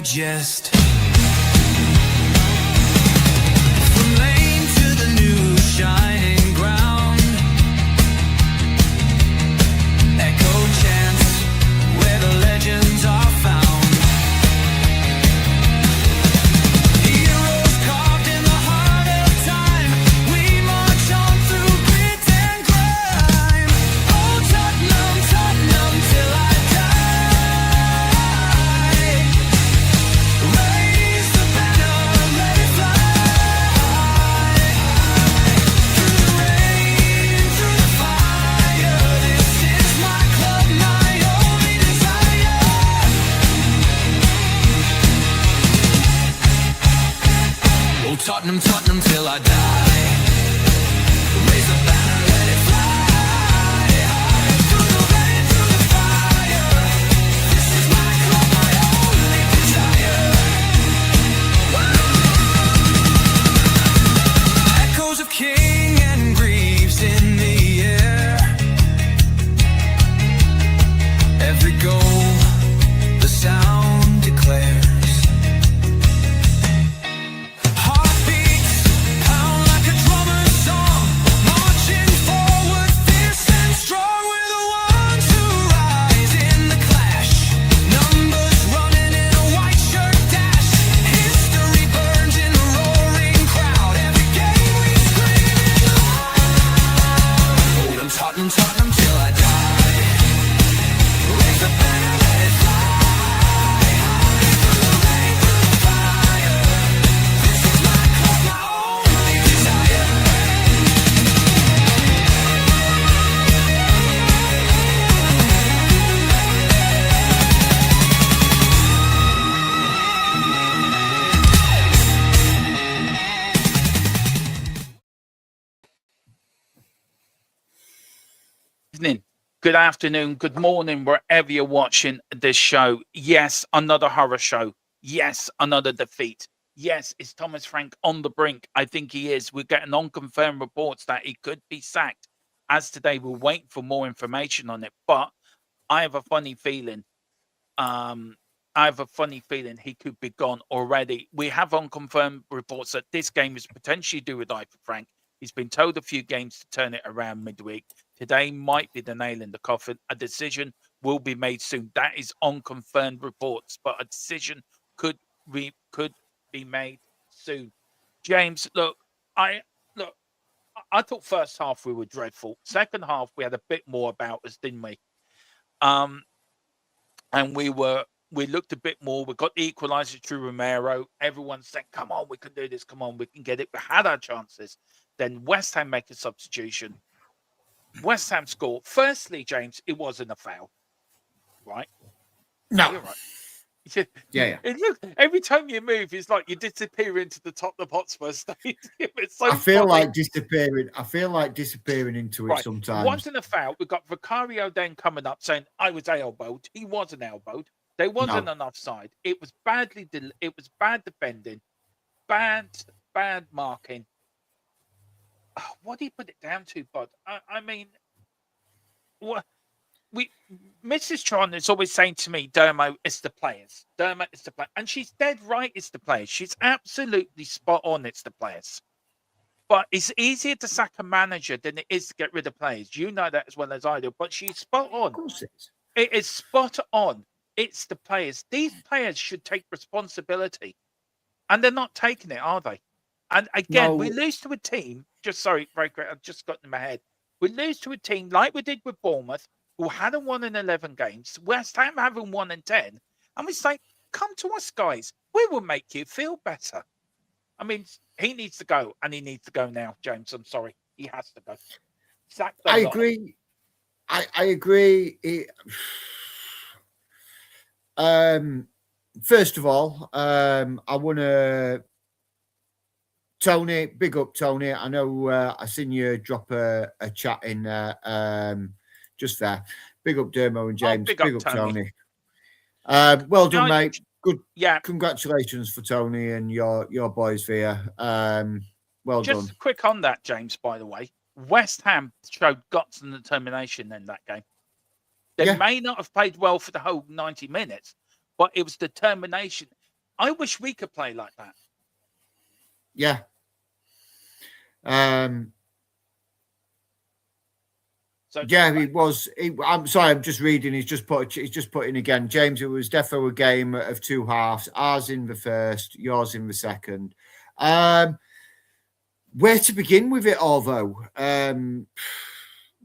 digest. From lane to the new shining ground, echo chants where the legends are found. Heroes carved in the heart of time, we march on through grit and grime. Oh Tottenham, Tottenham till I die. Raise the banner, let it fly. Through the rain, through the fire, this is my club, my only desire. Oh Tottenham, Tottenham till I die. Raise the banner, let it fly. Through the rain, through the fire, this is my club, my only desire. Echoes of King and Greaves in the air. Every goal, the sound declares. Heartbeats pound like a drummer's song, marching forward, fierce and strong. We're the ones who rise in the clash. Numbers running in a white shirt dash. History burns in the roaring crowd. Every game we scream it loud. I'm Tottenham, Tottenham till I die. Raise the banner, let it fly. Through the rain, through the fire, this is my club, my only desire. Evening, good afternoon, good morning, wherever you're watching this show. Yes, another horror show. Yes, another defeat. Yes, is Thomas Frank on the brink? I think he is. We're getting unconfirmed reports that he could be sacked. As today, we're waiting for more information on it. But I have a funny feeling. He could be gone already. We have unconfirmed reports that this game is potentially due with Ivor Frank. He's been told a few games to turn it around midweek. Today might be the nail in the coffin. A decision will be made soon. That is unconfirmed reports, but a decision could be made soon. James, I thought first half we were dreadful. Second half we had a bit more about us, didn't we? And we looked a bit more. We got the equaliser through Romero. Everyone said, "Come on, we can do this. Come on, we can get it." We had our chances. Then West Ham make a substitution. West Ham score. Firstly, James, it wasn't a foul, right? No. You're right. Yeah. And look, every time you move, it's like you disappear into the Tottenham Hotspur stadium. It's so I feel funny. like disappearing. I feel like disappearing into it Right. sometimes. Wasn't a foul. We've got Vicario then coming up saying I was elbowed. He wasn't elbowed. There wasn't an offside. It was it was bad defending, bad marking. What do you put it down to, Bud? I mean, what Mrs. Tron is always saying to me, Dermo, it's the players. Dermo, it's the players. And she's dead right, it's the players. She's absolutely spot on, it's the players. But it's easier to sack a manager than it is to get rid of players. You know that as well as I do. But she's spot on. Of course it is. It is spot on. It's the players. These players should take responsibility. And they're not taking it, are they? And again, we lose to a team. Very quick. I've just got in my head. We lose to a team like we did with Bournemouth, who hadn't won in 11 games. West Ham haven't won in 10. And we say, come to us, guys. We will make you feel better. I mean, he needs to go, and he needs to go now, James. I'm sorry. He has to go. I agree. I agree. First of all, I want to Tony, big up Tony. I know I seen you drop a chat in just there. Big up Dermo and James. Big up Tony. Well done, mate. Good. Yeah. Congratulations for Tony and your boys here. Well done. Just quick on that, James, by the way. West Ham showed guts and determination in that game. They may not have played well for the whole 90 minutes, but it was determination. I wish we could play like that. Yeah. So Yeah, he was. I'm sorry, I'm just reading. He's just putting again. James, it was definitely a game of two halves. Ours in the first, yours in the second. Where to begin with it all, though?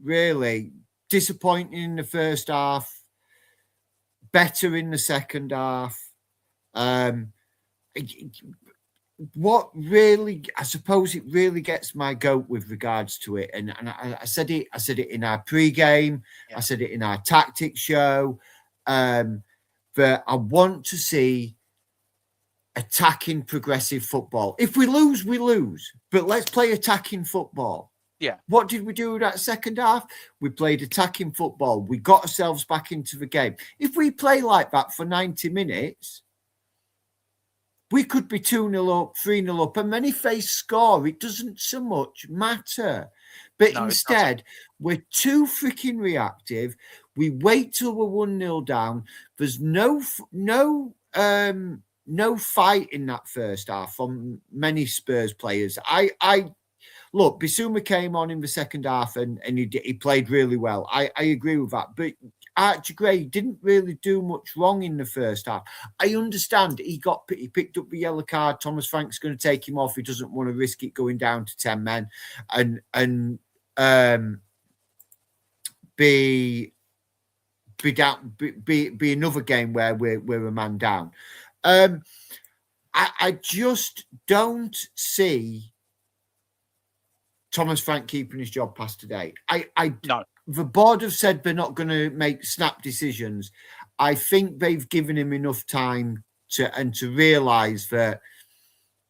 Really disappointing in the first half. Better in the second half. What really, I suppose, it really gets my goat with regards to it, and I said it in our pre-game, I said it in our tactics show, that I want to see attacking progressive football. If we lose, we lose, but let's play attacking football. Yeah. What did we do with that second half? We played attacking football. We got ourselves back into the game. If we play like that for 90 minutes, we could be 2-0 up, 3-0 up, and then if they score, it doesn't so much matter. But instead, we're too freaking reactive. We wait till we're 1-0 down. There's no fight in that first half from many Spurs players. Look, Bissouma came on in the second half and he played really well. I agree with that. But Archie Gray didn't really do much wrong in the first half. I understand he picked up the yellow card. Thomas Frank's going to take him off. He doesn't want to risk it going down to 10 men and be another game where we're a man down. I just don't see Thomas Frank keeping his job past today. No. The board have said they're not going to make snap decisions. I think they've given him enough time to realise that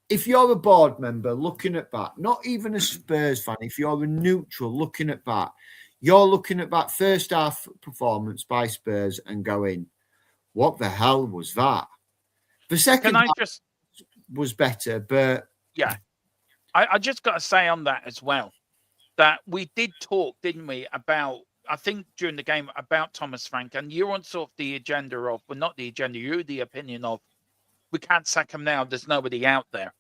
if you're a board member looking at that, not even a Spurs fan, if you're a neutral looking at that, you're looking at that first half performance by Spurs and going, what the hell was that? The second half was better, but... Yeah. I just got to say on that as well, that we did talk, didn't we, about, I think during the game, about Thomas Frank, and you're on sort of the agenda of, well, not the agenda, you're the opinion of, we can't sack him now, there's nobody out there,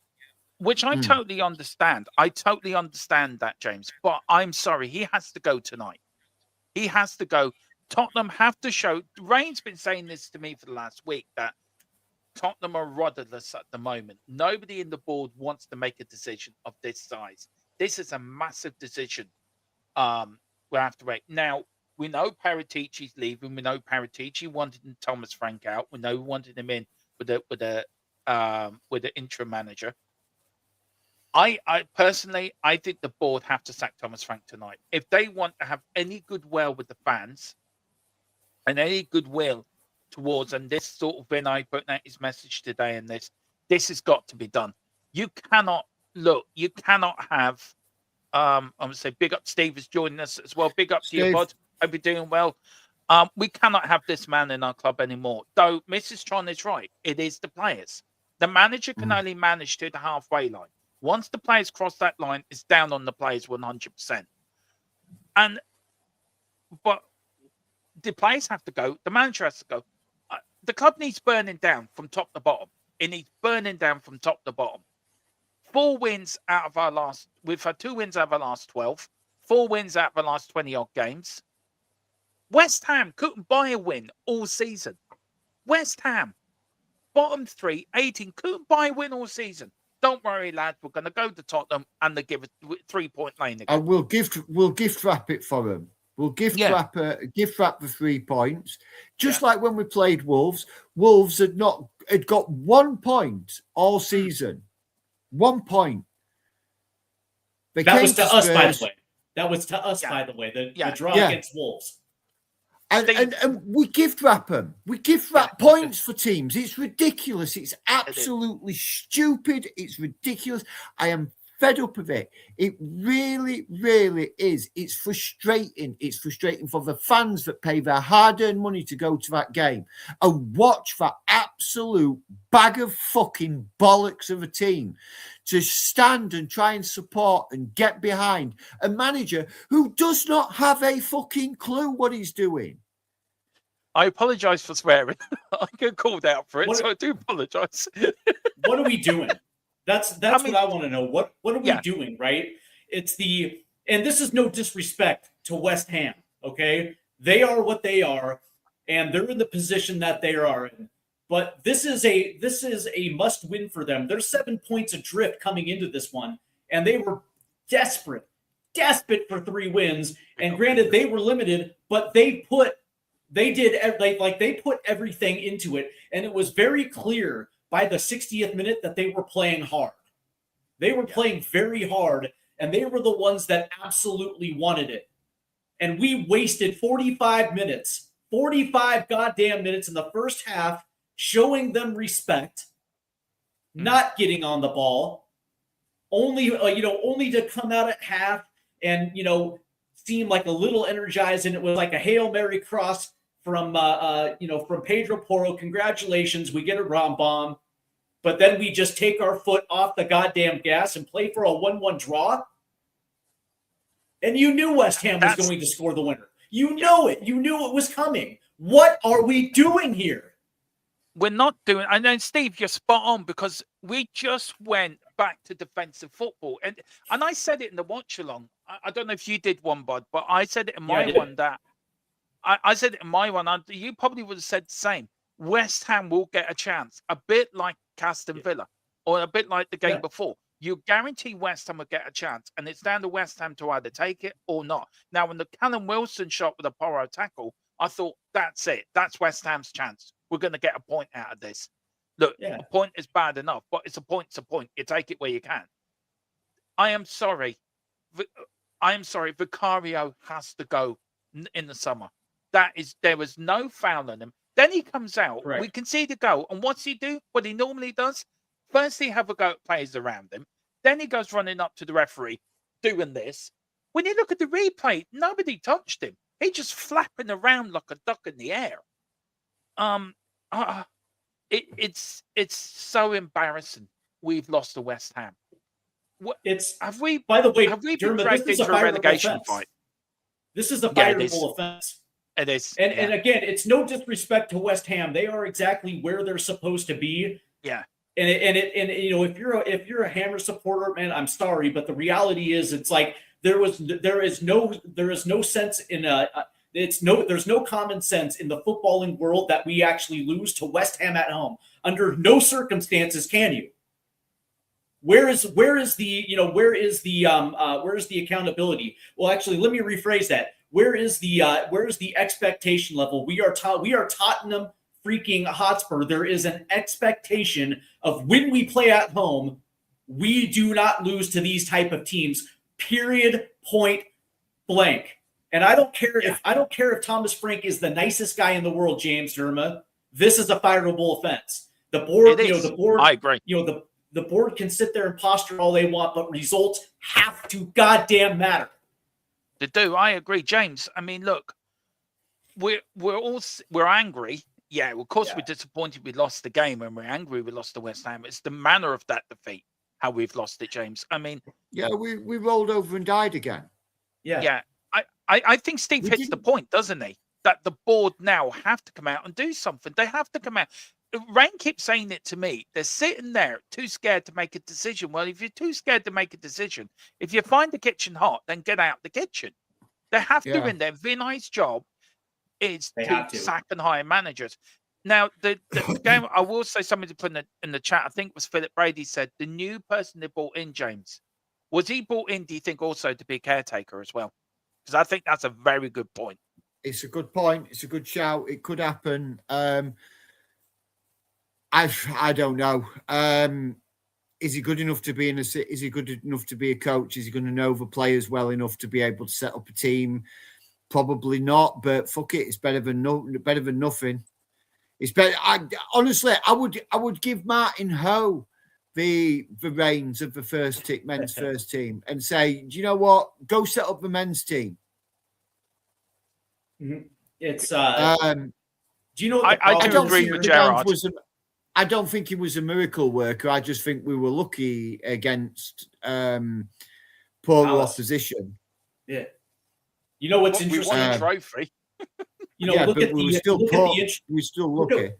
which I totally understand. I totally understand that, James, but I'm sorry, he has to go tonight. He has to go. Tottenham have to show, Rain's been saying this to me for the last week, that Tottenham are rudderless at the moment. Nobody in the board wants to make a decision of this size. This is a massive decision. We'll have to wait. Now, we know Paratici's leaving. We know Paratici wanted Thomas Frank out. We know we wanted him in with the interim manager. I personally, I think the board have to sack Thomas Frank tonight. If they want to have any goodwill with the fans and any goodwill towards, and this sort of when I put out his message today, and this has got to be done. You cannot have I'm gonna say big up Steve is joining us as well. Big up to you, bud. Hope you're doing well. We cannot have this man in our club anymore. Though Mrs. Tron is right, it is the players. The manager can only manage to the halfway line. Once the players cross that line, it's down on the players 100%. But the players have to go. The manager has to go. The club needs burning down from top to bottom. It needs burning down from top to bottom. 4 wins out of our last... We've had 2 wins out of our last 12. 4 wins out of our last 20-odd games. West Ham couldn't buy a win all season. West Ham, bottom 3, 18, couldn't buy a win all season. Don't worry, lads. We're going to go to Tottenham and they give a 3-point lane again. And we'll gift wrap it for them. We'll gift wrap the 3 points. Just like when we played Wolves. Wolves had got 1 point all season. 1 point. That was to us, by the way. That was to us, by the way. The draw against Wolves. And we gift wrap them. We gift wrap points for teams. It's ridiculous. It's absolutely stupid. It's ridiculous. I am fed up of it. It really, really is. It's frustrating. It's frustrating for the fans that pay their hard-earned money to go to that game and watch that absolute bag of fucking bollocks of a team to stand and try and support and get behind a manager who does not have a fucking clue what he's doing. I apologise for swearing. I get called out for it, so I do apologise. What are we doing? That's what I want to know. What are we doing, right? And this is no disrespect to West Ham, okay? They are what they are, and they're in the position that they are in. But this is a must win for them. They're 7 points adrift coming into this one, and they were desperate for 3 wins. And granted, they were limited, but they put everything into it, and it was very clear by the 60th minute that they were playing hard. They were playing very hard, and they were the ones that absolutely wanted it. And we wasted 45 goddamn minutes in the first half showing them respect, not getting on the ball, only to come out at half and seem like a little energized, and it was like a Hail Mary cross from Pedro Porro. Congratulations, we get a bomb, but then we just take our foot off the goddamn gas and play for a 1-1 draw. And you knew West Ham was going to score the winner. You know it. You knew it was coming. What are we doing here? We're not doing. And then, Steve, you're spot on, because we just went back to defensive football. And I said it in the watch along. I don't know if you did one, Bud, but I said it in my one that I said it in my one. You probably would have said the same. West Ham will get a chance, a bit like Aston Villa, or a bit like the game before. You guarantee West Ham will get a chance, and it's down to West Ham to either take it or not. Now, when the Callum Wilson shot with a Porro tackle, I thought, that's it. That's West Ham's chance. We're going to get a point out of this. Look, a point is bad enough, but it's a point's a point. You take it where you can. I am sorry. Vicario has to go in the summer. There was no foul on him. Then he comes out. Correct. We concede a goal. And what's he do? What he normally does? First, he have a go at players around him. Then he goes running up to the referee, doing this. When you look at the replay, nobody touched him. He just flapping around like a duck in the air. It's so embarrassing. We've lost to West Ham. By the way, have we been dragged into a relegation fight? This is a fireable offense. It is. And again, it's no disrespect to West Ham. They are exactly where they're supposed to be. Yeah. And if you're a Hammer supporter, man, I'm sorry, but the reality is, it's like there is no sense in there's no common sense in the footballing world that we actually lose to West Ham at home. Under no circumstances can you. Where is the accountability? Well, actually, let me rephrase that. Where is the expectation level? We are Tottenham freaking Hotspur. There is an expectation of when we play at home, we do not lose to these type of teams. Period. Point blank. And I don't care if Thomas Frank is the nicest guy in the world, James Derma. This is a fireable offense. The board, the board. I agree. The board can sit there and posture all they want, but results have to goddamn matter. They do. I agree, James. I mean, look, we're angry. Yeah, of course we're disappointed we lost the game, and we're angry we lost to West Ham. It's the manner of that defeat, how we've lost it, James. I mean, we rolled over and died again. Yeah. I think Steve hits the point, doesn't he? That the board now have to come out and do something. They have to come out. Rain keeps saying it to me. They're sitting there too scared to make a decision. Well, if you're too scared to make a decision, if you find the kitchen hot, then get out the kitchen. They have to in there. Vinay's job is to sack and hire managers. Now, the game, I will say something to put in the chat. I think it was Philip Brady said the new person they brought in, James, was he brought in, do you think, also to be a caretaker as well? Because I think that's a very good point. It's a good point. It's a good shout. It could happen. I don't know. Is he good enough to be Is he good enough to be a coach? Is he going to know the players well enough to be able to set up a team? Probably not. But fuck it, it's better than nothing. It's better. Honestly, I would give Martin Ho the reins of the men's first team and say, do you know what? Go set up the men's team. It's. Do you know? I do agree with Gerard. I don't think he was a miracle worker. I just think we were lucky against poor opposition. Yeah. You know what's interesting? We won a trophy. Yeah, look but at we were the still look at poor. the int- We're still look at- lucky.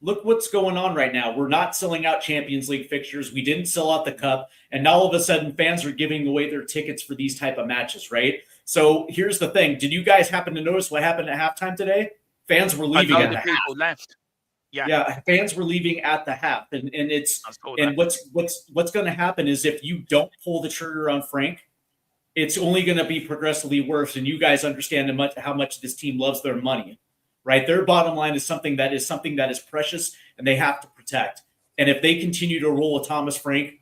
look what's going on right now. We're not selling out Champions League fixtures. We didn't sell out the cup, and now all of a sudden fans are giving away their tickets for these type of matches, right? So here's the thing: did you guys happen to notice what happened at halftime today? Fans were leaving I know at the the half. people left. Yeah, Yeah, fans were leaving at the half, and it's I saw and that. what's going to happen is if you don't pull the trigger on Frank, it's only going to be progressively worse. And you guys understand how much this team loves their money, right? Their bottom line is something that is precious, and they have to protect. And if they continue to roll with Thomas Frank,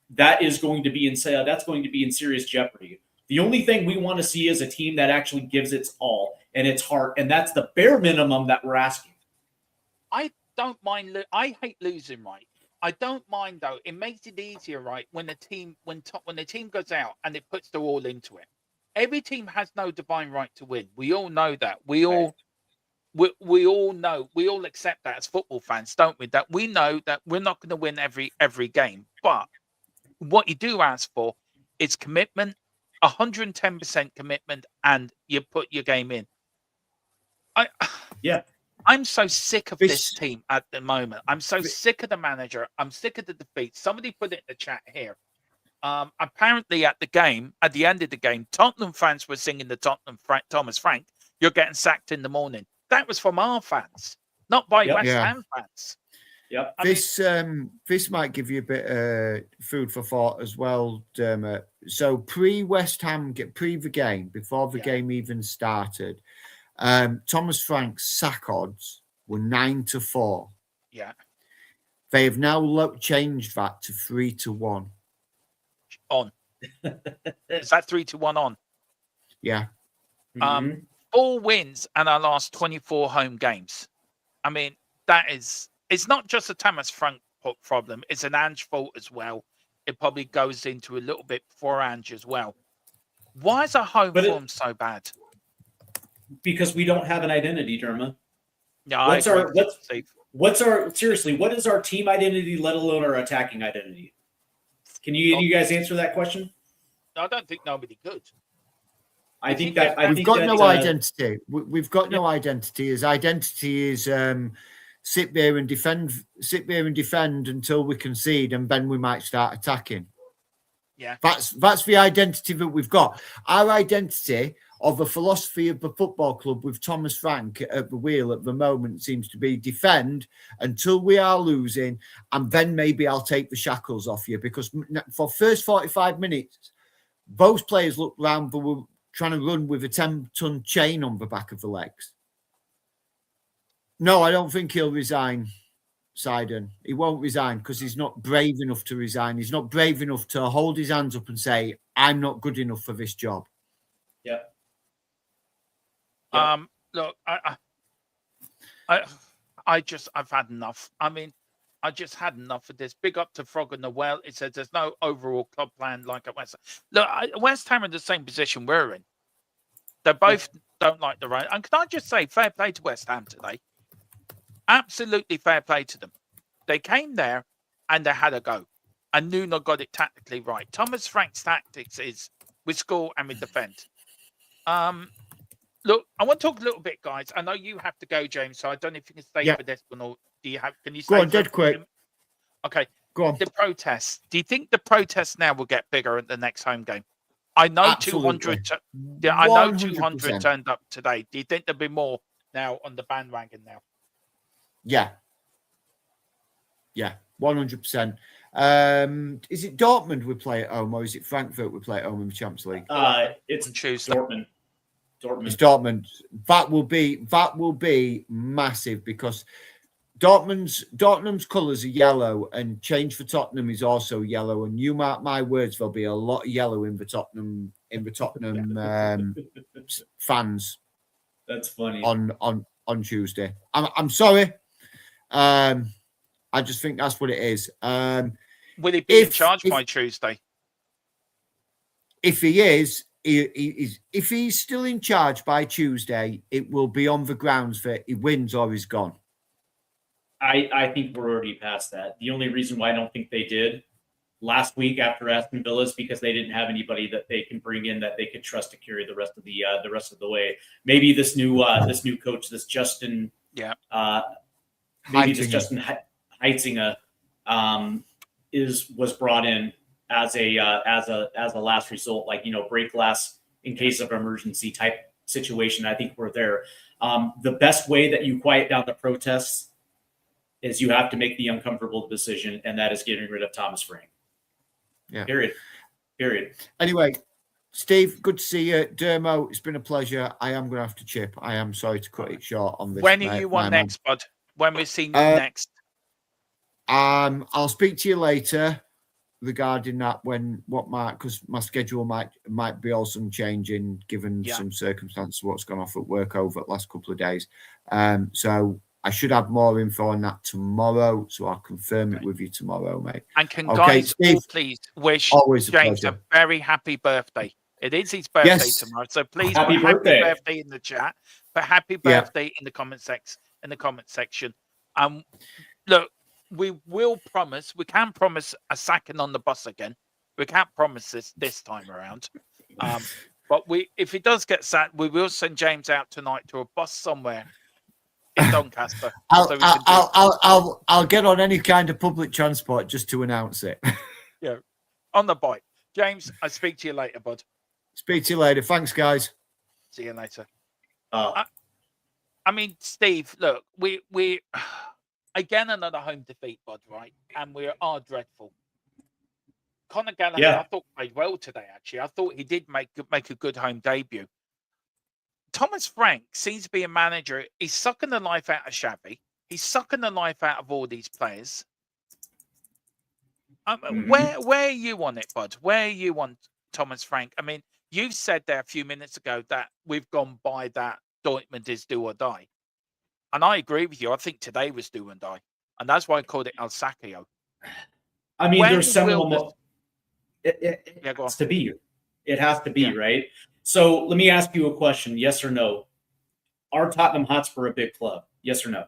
that's going to be in serious jeopardy. The only thing we want to see is a team that actually gives its all and its heart, and that's the bare minimum that we're asking. I don't mind. I hate losing, right? I don't mind though. It makes it easier, right? When the team when the team goes out and it puts their all into it. Every team has no divine right to win. We all know that. We all know. We all accept that as football fans, don't we? That we know that we're not going to win every game. But what you do ask for is commitment, 110% commitment, and you put your game in. Yeah. I'm so sick of This- this team at the moment. I'm so sick of the manager. I'm sick of the defeat. Somebody put it in the chat here. Apparently at the end of the game, Tottenham fans were singing the Thomas Frank, "You're getting sacked in the morning." That was from our fans, not by Yep. West Yeah. Ham fans. Yep. This might give you a bit of food for thought as well, Dermot. So pre-West Ham, pre the game, before the game even started, Thomas Frank's sack odds were 9-4. Yeah. They have now changed that to 3-1. On. Is that 3-1 on? Yeah. Mhm. 4 wins and our last 24 home games. I mean, it's not just a Thomas Frank problem. It's an Ange fault as well. It probably goes into a little bit for Ange as well. Why is our home form so bad? Because we don't have an identity, Derma. Yeah, What's I our agree. what's our seriously? What is our team identity, let alone our attacking identity? Can you guys answer that question? I don't think nobody could. We've got no identity. We've got no identity. His identity is sit there and defend until we concede, and then we might start attacking. Yeah, that's the identity that we've got. Our identity of the philosophy of the football club with Thomas Frank at the wheel at the moment seems to be defend until we are losing, and then maybe I'll take the shackles off you, because for first 45 minutes, both players looked round but were trying to run with a 10-ton chain on the back of the legs. No, I don't think he'll resign, Seiden. He won't resign because he's not brave enough to resign. He's not brave enough to hold his hands up and say, I'm not good enough for this job. Yeah. Look, I've had enough. I mean, I just had enough of this. Big up to Frog and Noel. It says there's no overall club plan like at West Ham. Look, West Ham are in the same position we're in. They both don't like the right. And can I just say, fair play to West Ham today. Absolutely fair play to them. They came there and they had a go. And Nuno got it tactically right. Thomas Frank's tactics is we score and we defend. Look, I want to talk a little bit, guys. I know you have to go, James, so I don't know if you can stay for this one, or do you have? Can you stay? Go on, dead quick. Okay, go on. The protests. Do you think the protests now will get bigger at the next home game? I know Absolutely. 200. Yeah, I know 100%. 200 turned up today. Do you think there'll be more now on the bandwagon now? Yeah. Yeah, 100%. Is it Dortmund we play at home, or is it Frankfurt we play at home in the Champions League? It's On Tuesday. Dortmund. It's Dortmund. That will be massive, because Dortmund's colours are yellow, and change for Tottenham is also yellow. And you mark my words, there'll be a lot of yellow in the Tottenham fans. That's funny. On Tuesday. I'm sorry. I just think that's what it is. Will he be in charge by Tuesday? If he is, if he's still in charge by Tuesday, it will be on the grounds that he wins or he's gone. I think we're already past that. The only reason why I don't think they did last week after Aston Villa's because they didn't have anybody that they can bring in that they could trust to carry the rest of the way. Maybe this new coach, this Justin, maybe this Justin Heitzinger, was brought in as a last result, like, break glass in case of emergency type situation. I think we're there. The best way that you quiet down the protests is you have to make the uncomfortable decision, and that is getting rid of Thomas Frank. Yeah. Period. Anyway, Steve, good to see you. Dermo, it's been a pleasure. I am going to have to chip. I am sorry to cut it short on this. When are you on next, bud? When we're seeing you next? I'll speak to you later regarding that because my schedule might be also changing given some circumstances what's gone off at work over the last couple of days. So I should have more info on that tomorrow, so I'll confirm it with you tomorrow, mate. And can guys Steve, all please wish James a very happy birthday. It is his birthday tomorrow, so please put happy birthday in the chat. But happy birthday in the comment section. Look, we will promise. We can promise a sacking on the bus again. We can't promise this time around. But if he does get sacked, we will send James out tonight to a bus somewhere in Doncaster. I'll get on any kind of public transport just to announce it. Yeah, on the bike. James, I speak to you later, bud. Speak to you later. Thanks, guys. See you later. I mean, Steve, look, we again another home defeat, bud, right? And we are dreadful. Conor Gallagher, I thought played well today. Actually, I thought he did make a good home debut. Thomas Frank seems to be a manager. He's sucking the life out of Xavi. He's sucking the life out of all these players. Where are you on it, bud? Where are you on Thomas Frank? I mean, you said there a few minutes ago that we've gone by that Dortmund is do or die. And I agree with you. I think today was do and die. And that's why I called it El Sacchio. I mean, there's several... It has to be. It has to be, right? So let me ask you a question, yes or no. Are Tottenham Hotspur a big club? Yes or no?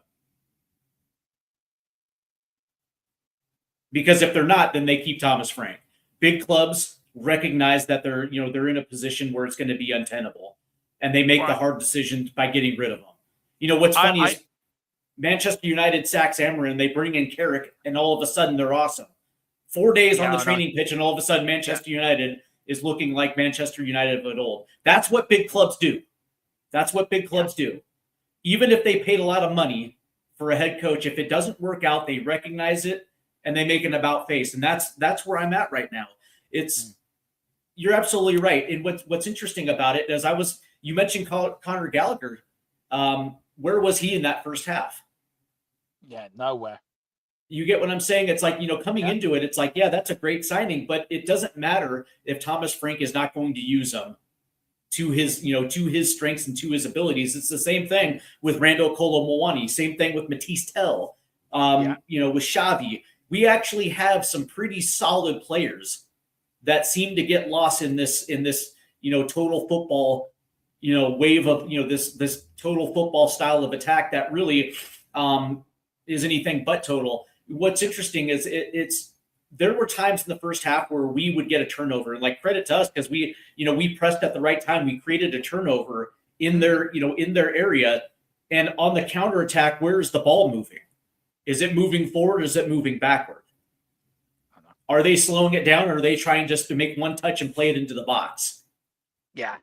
Because if they're not, then they keep Thomas Frank. Big clubs recognize that they're in a position where it's going to be untenable, and they make the hard decisions by getting rid of them. What's funny is Manchester United sacks Amarin, they bring in Carrick, and all of a sudden they're awesome. 4 days on the training pitch, and all of a sudden Manchester United is looking like Manchester United of old. That's what big clubs do. Do. Even if they paid a lot of money for a head coach, if it doesn't work out, they recognize it and they make an about face. And that's where I'm at right now. You're absolutely right. And what's interesting about it is you mentioned Conor Gallagher. Where was he in that first half? Yeah, nowhere. You get what I'm saying? It's like, coming into it, it's like, that's a great signing, but it doesn't matter if Thomas Frank is not going to use them to his strengths and to his abilities. It's the same thing with Randall Colomwani, same thing with Matisse Tell, with Xavi. We actually have some pretty solid players that seem to get lost in this total football, wave of, this total football style of attack that really is anything but total. What's interesting is there were times in the first half where we would get a turnover, and like credit to us because we pressed at the right time. We created a turnover in their area, and on the counterattack, where is the ball moving? Is it moving forward or is it moving backward? Are they slowing it down or are they trying just to make one touch and play it into the box? Yeah.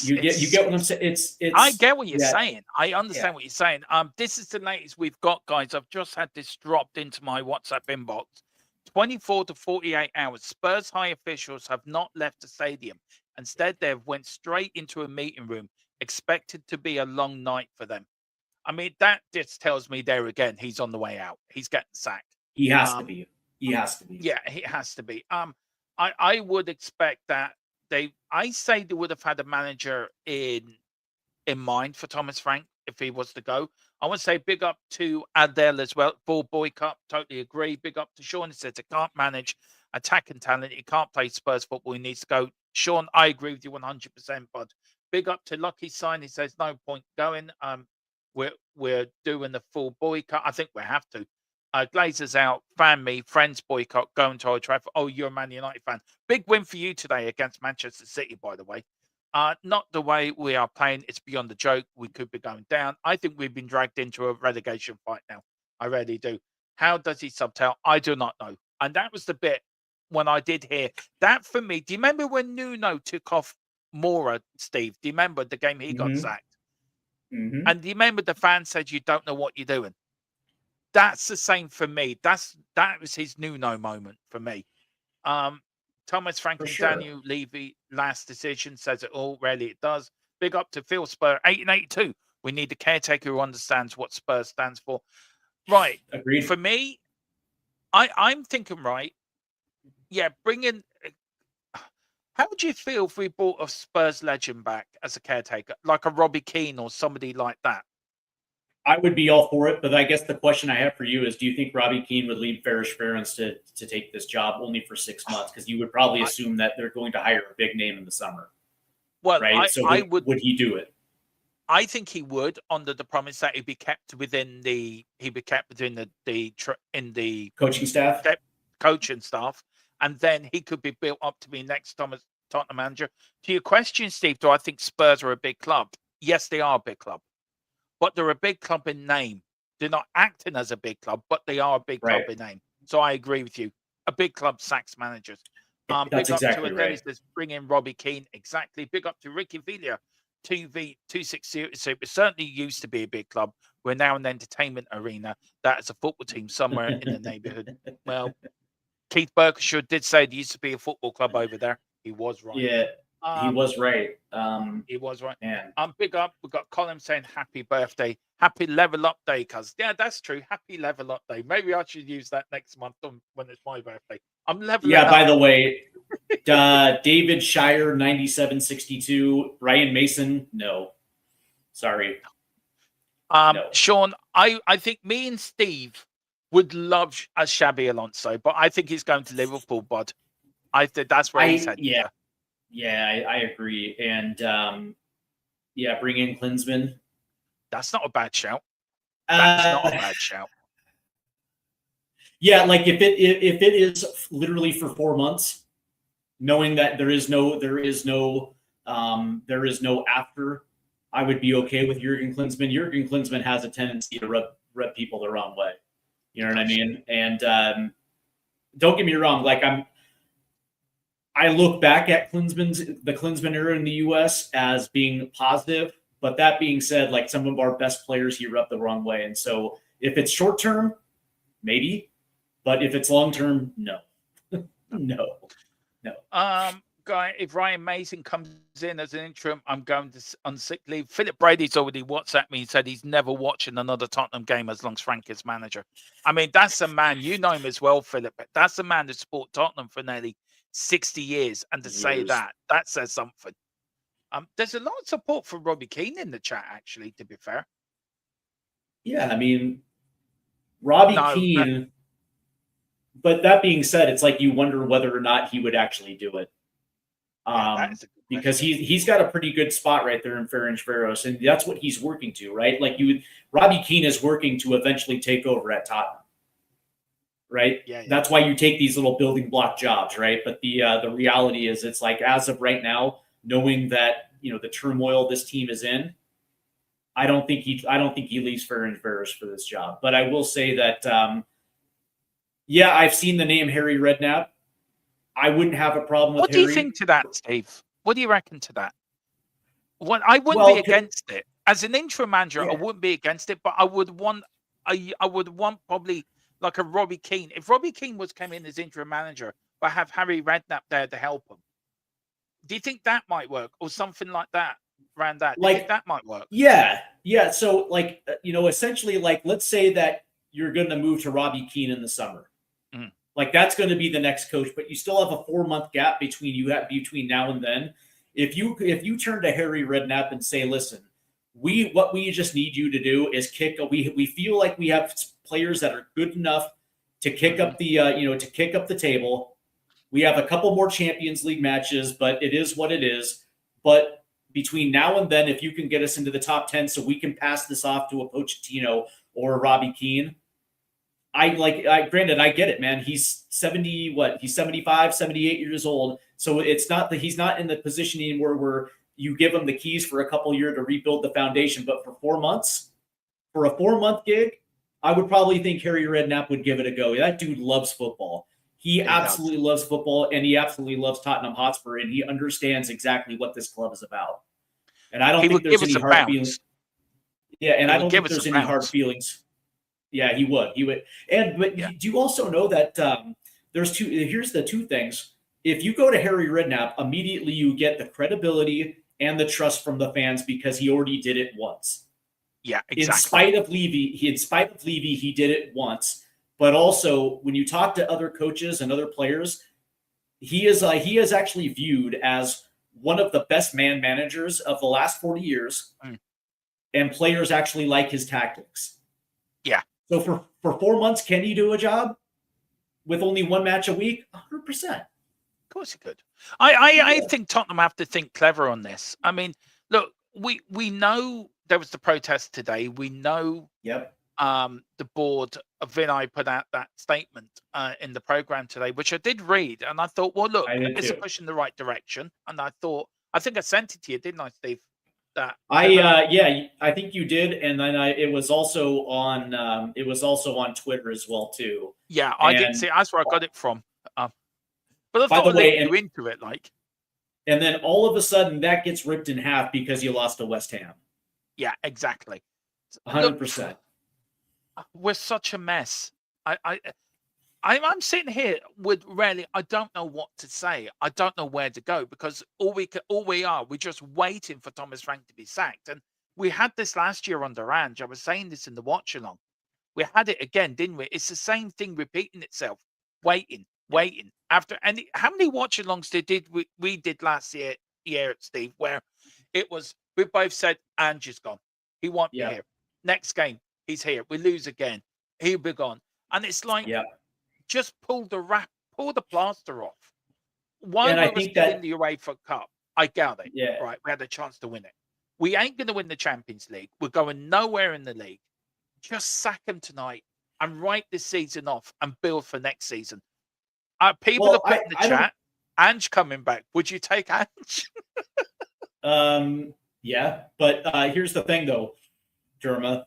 You get what I'm saying? It's I get what you're saying. I understand what you're saying. This is the latest we've got, guys. I've just had this dropped into my WhatsApp inbox. 24 to 48 hours. Spurs high officials have not left the stadium. Instead, they've went straight into a meeting room, expected to be a long night for them. I mean, that just tells me there again, he's on the way out. He's getting sacked. He has to be. He has to be. Yeah, he has to be. I would expect that I say they would have had a manager in mind for Thomas Frank if he was to go. I want to say big up to Adele as well. Ball Boy Cup, totally agree. Big up to Sean. He says he can't manage attacking talent. He can't play Spurs football. He needs to go. Sean, I agree with you 100%. But big up to Lucky Sign. He says no point going. We're doing the full boy cut. I think we have to. Glazers out, fan me, friends boycott, going to Old Trafford. Oh, you're a Man United fan. Big win for you today against Manchester City, by the way. Not the way we are playing. It's beyond the joke. We could be going down. I think we've been dragged into a relegation fight now. I really do. How does he subtail? I do not know. And that was the bit when I did hear that for me. Do you remember when Nuno took off Mora, Steve? Do you remember the game he got sacked? And do you remember the fan said, you don't know what you're doing? That's the same for me. That was his Nuno moment for me. Thomas Franklin, Daniel Levy, last decision says it all. Rarely it does. Big up to Phil Spur, 882. We need a caretaker who understands what Spurs stands for. Right. Agreed. For me, I'm thinking, right, yeah, bring in. How would you feel if we brought a Spurs legend back as a caretaker, like a Robbie Keane or somebody like that? I would be all for it, but I guess the question I have for you is, do you think Robbie Keane would leave Ferencváros to take this job only for 6 months? Because you would probably assume that they're going to hire a big name in the summer. Well, right? Would he do it? I think he would, under the promise that he'd be kept within the Coaching staff, coaching staff, and then he could be built up to be next Tottenham manager. To your question, Steve, do I think Spurs are a big club? Yes, they are a big club. But they're a big club in name. They're not acting as a big club, but they are a big club in name. So I agree with you. A big club sacks managers. That's big exactly up to right. Says bring in Robbie Keane. Exactly. Big up to Ricky Villa, 2V260. So it certainly used to be a big club. We're now an entertainment arena. That is a football team somewhere in the neighborhood. Well, Keith Berkshire did say there used to be a football club over there. He was right. Yeah. He was right. He was right. Man. Big up. We've got Colin saying happy birthday. Happy level up day, cuz. Yeah, that's true. Happy level up day. Maybe I should use that next month when it's my birthday. I'm leveling up. By the way, David Shire, 9762. Ryan Mason, no. Sorry. No. Sean, I think me and Steve would love a Xabi Alonso, but I think he's going to Liverpool, bud. I think that's where he's headed. Yeah, I agree. And bring in Klinsmann. That's not a bad shout. That's not a bad shout. Yeah, like if it is literally for 4 months, knowing that there is no after, I would be okay with Jurgen Klinsmann. Jurgen Klinsmann has a tendency to rub people the wrong way. You know what I mean? And don't get me wrong, like I look back at the Klinsmann era in the U.S. as being positive, but that being said, like some of our best players, he rubbed the wrong way. And so if it's short term, maybe, but if it's long term, no, no. Guy, if Ryan Mason comes in as an interim, I'm going on sick leave. Philip Brady's already WhatsApped me and said he's never watching another Tottenham game as long as Frank is manager. I mean, that's a man, you know him as well, Philip. That's a man that supported Tottenham for nearly 60 years, and to say that says something. There's a lot of support for Robbie Keane in the chat, actually, to be fair. Yeah, I mean, Robbie Keane. But that being said, it's like you wonder whether or not he would actually do it. Because he's got a pretty good spot right there in Ferencváros, and that's what he's working to, right? Like Robbie Keane is working to eventually take over at Tottenham. Right? Yeah. That's why you take these little building block jobs, right? But the reality is, it's like, as of right now, knowing that, the turmoil this team is in, I don't think he leaves Ferencváros for this job. But I will say that, I've seen the name Harry Redknapp. I wouldn't have a problem with Harry. What do you think to that, Steve? What do you reckon to that? I wouldn't be against it. As an interim manager, I wouldn't be against it, but I would want probably like a Robbie Keane. If Robbie Keane came in as interim manager, but have Harry Redknapp there to help him, do you think that might work, or something like that around that? Do you think that might work? Yeah. So, essentially, let's say that you're going to move to Robbie Keane in the summer. Mm. Like, that's going to be the next coach, but you still have a 4-month gap between now and then. If you turn to Harry Redknapp and say, listen, what we just need you to do is we feel like we have players that are good enough to kick up the table. We have a couple more Champions League matches, but it is what it is. But between now and then, if you can get us into the top 10 so we can pass this off to a Pochettino or a Robbie Keane, granted, I get it, man. He's 70, he's 75, 78 years old. So it's not that he's not in the position anymore where you give him the keys for a couple years to rebuild the foundation. But for 4 months, for a 4-month gig, I would probably think Harry Redknapp would give it a go. That dude loves football. He absolutely loves football, and he absolutely loves Tottenham Hotspur, and he understands exactly what this club is about. And I don't think there's any hard feelings. Yeah, and I don't think there's any hard feelings. Yeah, he would. But do you also know that here's the two things. If you go to Harry Redknapp, immediately you get the credibility and the trust from the fans because he already did it once. Yeah, exactly. In spite of Levy, he did it once. But also, when you talk to other coaches and other players, he is actually viewed as one of the best man managers of the last 40 years, and players actually like his tactics. Yeah. So for 4 months, can he do a job with only one match a week? 100%. Of course he could. I think Tottenham have to think clever on this. I mean, look, we know there was the protest today. We know the board of Vinay put out that statement in the program today, which I did read, and I thought, well, look, it's a push in the right direction. And I think I sent it to you, didn't I, Steve? I think you did, and then it was also on Twitter as well too. Yeah, I didn't see. That's where I got it from. But I thought I'd link you into it, like. And then all of a sudden, that gets ripped in half because you lost to West Ham. Yeah, exactly. 100%. We're such a mess. I'm sitting here with really, I don't know what to say. I don't know where to go because we're just waiting for Thomas Frank to be sacked. And we had this last year under Ange. I was saying this in the watch along. We had it again, didn't we? It's the same thing repeating itself. Waiting. And how many watch alongs we did last year, Steve, where it was, we both said, Ange is gone. He won't be here. Next game, he's here. We lose again. He'll be gone. And it's like, just pull the plaster off. Why were we still in the UEFA Cup? I doubt it. Yeah. Right. We had a chance to win it. We ain't going to win the Champions League. We're going nowhere in the league. Just sack him tonight and write this season off and build for next season. People are putting in the chat, Ange coming back. Would you take Ange? Yeah. But here's the thing, though, Derma.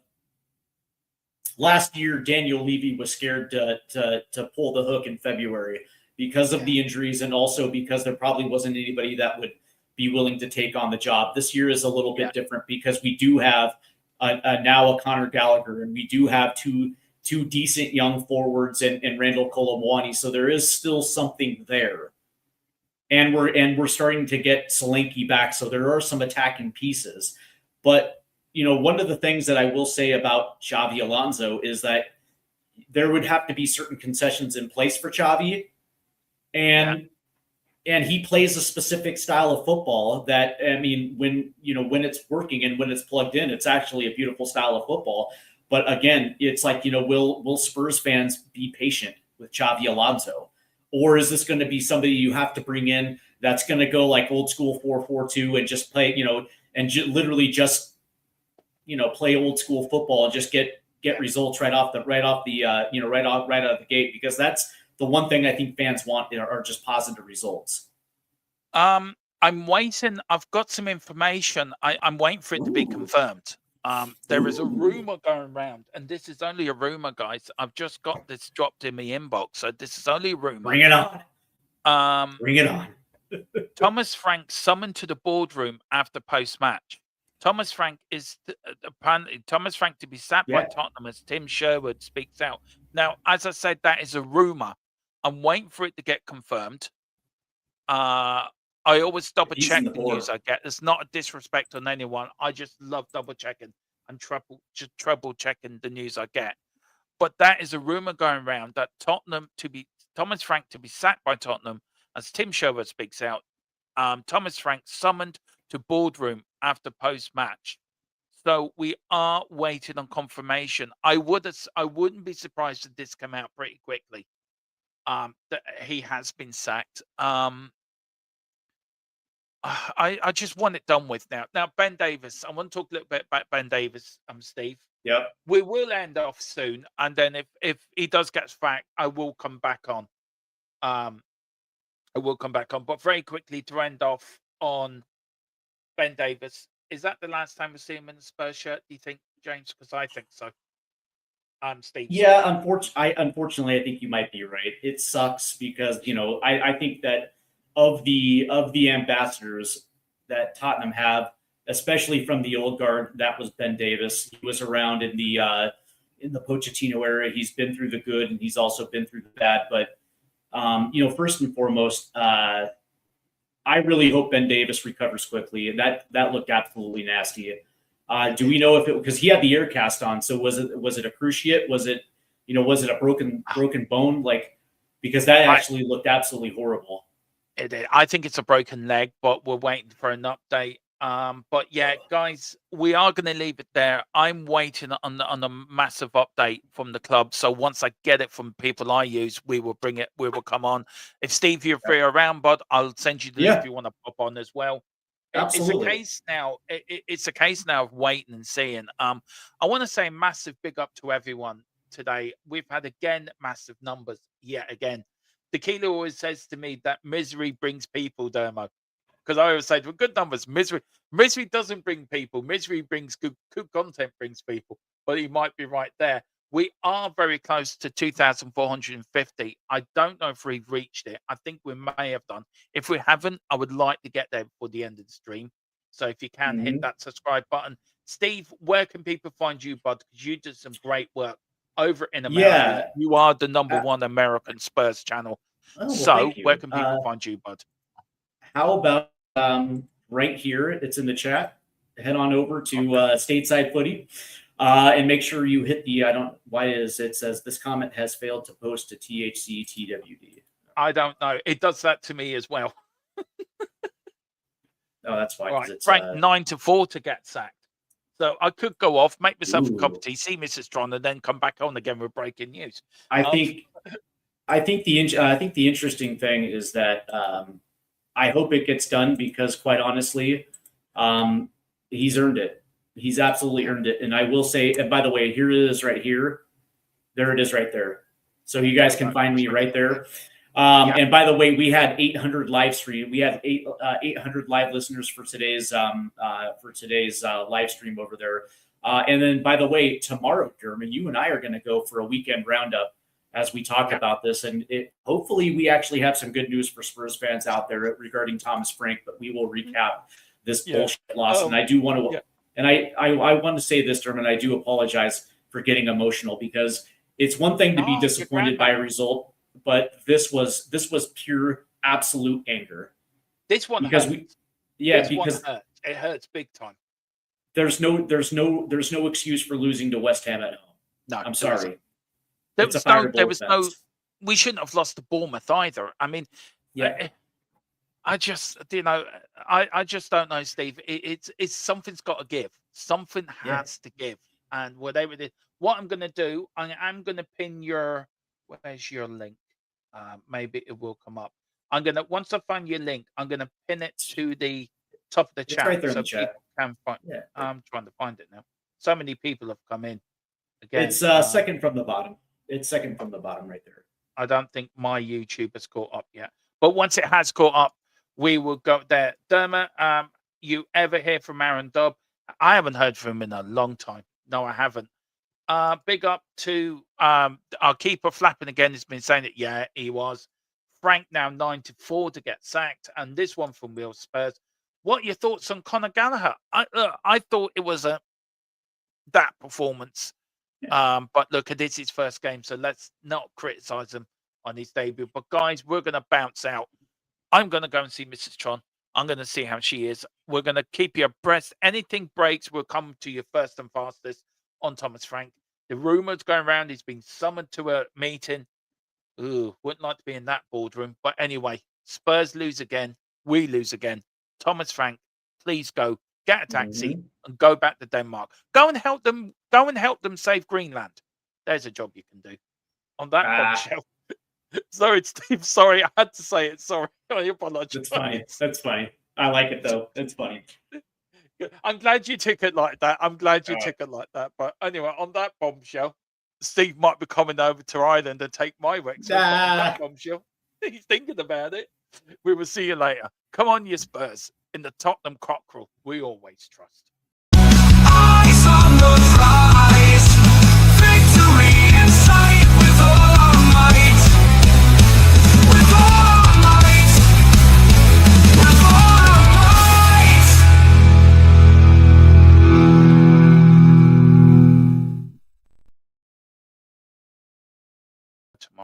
Last year, Daniel Levy was scared to pull the hook in February because of the injuries and also because there probably wasn't anybody that would be willing to take on the job. This year is a little bit different because we do have now a Conor Gallagher, and we do have two decent young forwards and Randall Colomwani. So there is still something there. And we're starting to get Solanke back. So there are some attacking pieces. But one of the things that I will say about Xavi Alonso is that there would have to be certain concessions in place for Xavi. And he plays a specific style of football that, I mean, when it's working and when it's plugged in, it's actually a beautiful style of football. But again, it's like, will Spurs fans be patient with Xavi Alonso? Or is this going to be somebody you have to bring in that's going to go like old school 4-4-2 and just play, literally just play old school football and just get results right out of the gate, because that's the one thing I think fans want are just positive results. I'm waiting. I've got some information. I'm waiting for it to be confirmed. There is a rumor going around, and this is only a rumor, guys. I've just got this dropped in my inbox, so this is only a rumor. Bring it on. Bring it on. Thomas Frank summoned to the boardroom after post-match. Thomas Frank apparently to be sacked by Tottenham as Tim Sherwood speaks out. Now, as I said, that is a rumor. I'm waiting for it to get confirmed. I always double check the news I get. It's not a disrespect on anyone. I just love double checking and treble checking the news I get. But that is a rumor going around that Thomas Frank to be sacked by Tottenham as Tim Sherwood speaks out. Thomas Frank summoned to boardroom after post-match. So we are waiting on confirmation. I wouldn't be surprised if this came out pretty quickly. That he has been sacked. I just want it done with now. Now, Ben Davis, I want to talk a little bit about Ben Davis, Steve. Yep. We will end off soon, and then if he does get sacked, I will come back on. I will come back on, but very quickly to end off on Ben Davis. Is that the last time we see him in the Spurs shirt? Do you think, James? Because I think so. Steve. Yeah, unfortunately, I think you might be right. It sucks because I think that of the ambassadors that Tottenham have, especially from the old guard, that was Ben Davis. He was around in the Pochettino era. He's been through the good and he's also been through the bad. But first and foremost, I really hope Ben Davis recovers quickly. That looked absolutely nasty. Do we know if it, because he had the air cast on? So was it a cruciate? Was it a broken bone? Like, because that actually looked absolutely horrible. I think it's a broken leg, but we're waiting for an update. But yeah, guys, we are going to leave it there. I'm waiting on a massive update from the club. So once I get it from people I use, we will bring it. We will come on. If Steve, you're free around, bud, I'll send you the link if you want to pop on as well. Absolutely. It's a case now. It's a case now of waiting and seeing. I want to say massive big up to everyone today. We've had again massive numbers yet again. Tequila always says to me that misery brings people, Dermo. Because I always say, well, good numbers, misery doesn't bring people. Misery brings good content, brings people. But he might be right there. We are very close to 2,450. I don't know if we've reached it. I think we may have done. If we haven't, I would like to get there before the end of the stream. So if you can hit that subscribe button. Steve, where can people find you, bud? Because you did some great work over in America. Yeah. You are the number one American Spurs channel. So where can people find you, bud? How about right here? It's in the chat. Head on over to Stateside Footy and make sure you hit the. It says this comment has failed to post to THC TWD. I don't know. It does that to me as well. Oh, that's fine. Right. It's, Frank 9-4 to get sacked. So I could go off, make myself a cup of tea, see Mrs. Tron, and then come back on again with breaking news. I think the interesting thing is that I hope it gets done because, quite honestly, he's earned it. He's absolutely earned it. And I will say, and by the way, here it is right here. There it is right there. So you guys can find me right there. And by the way, we had 800 live stream. We had 800 live listeners for today's live stream over there. And then, by the way, tomorrow, German, you and I are going to go for a weekend roundup as we talk about this. And hopefully we actually have some good news for Spurs fans out there regarding Thomas Frank, but we will recap this bullshit loss. And I do want to, and I want to say this, Dermot, I do apologize for getting emotional because it's one thing to be disappointed by a result, but this was pure absolute anger. This one because hurts. Because it hurts big time. There's no excuse for losing to West Ham at home. No, I'm sorry. There was no. We shouldn't have lost to Bournemouth either. I mean, I just don't know, Steve. It's something's got to give. Something has to give, and whatever it is. What I'm going to do, I'm going to pin your. Where's your link? Maybe it will come up. Once I find your link, I'm gonna pin it to the top of the chat. Right there so in the chat. Can find. I'm trying to find it now. So many people have come in. Again, it's second from the bottom. It's second from the bottom right there. I don't think my YouTube has caught up yet, but once it has caught up, we will go there. Derma, you ever hear from Aaron Dobb? I haven't heard from him in a long time. No, I haven't. Big up to our keeper Flapping again has been saying it. Yeah, he was. Frank now 9-4 to get sacked. And this one from Will Spurs. What are your thoughts on Conor Gallagher? I thought it was that performance. But look, it is his first game, so let's not criticize him on his debut. But guys, we're going to bounce out. I'm going to go and see Mrs. Tron. I'm going to see how she is. We're going to keep you abreast. Anything breaks, we'll come to you first and fastest on Thomas Frank. The rumours going around he's been summoned to a meeting. Ooh, wouldn't like to be in that boardroom. But anyway, Spurs lose again. We lose again. Thomas Frank, please go. Get a taxi and go back to Denmark. Go and help them. Go and help them save Greenland. There's a job you can do. On that bombshell. Sorry, Steve. Sorry, I had to say it. Sorry. I apologize. That's fine. That's fine. I like it though. It's funny. I'm glad you took it like that. Oh. But anyway, on that bombshell, Steve might be coming over to Ireland and take my Wexford. But on that bombshell, he's thinking about it. We will see you later. Come on, you Spurs. In the Tottenham cockerel, we always trust.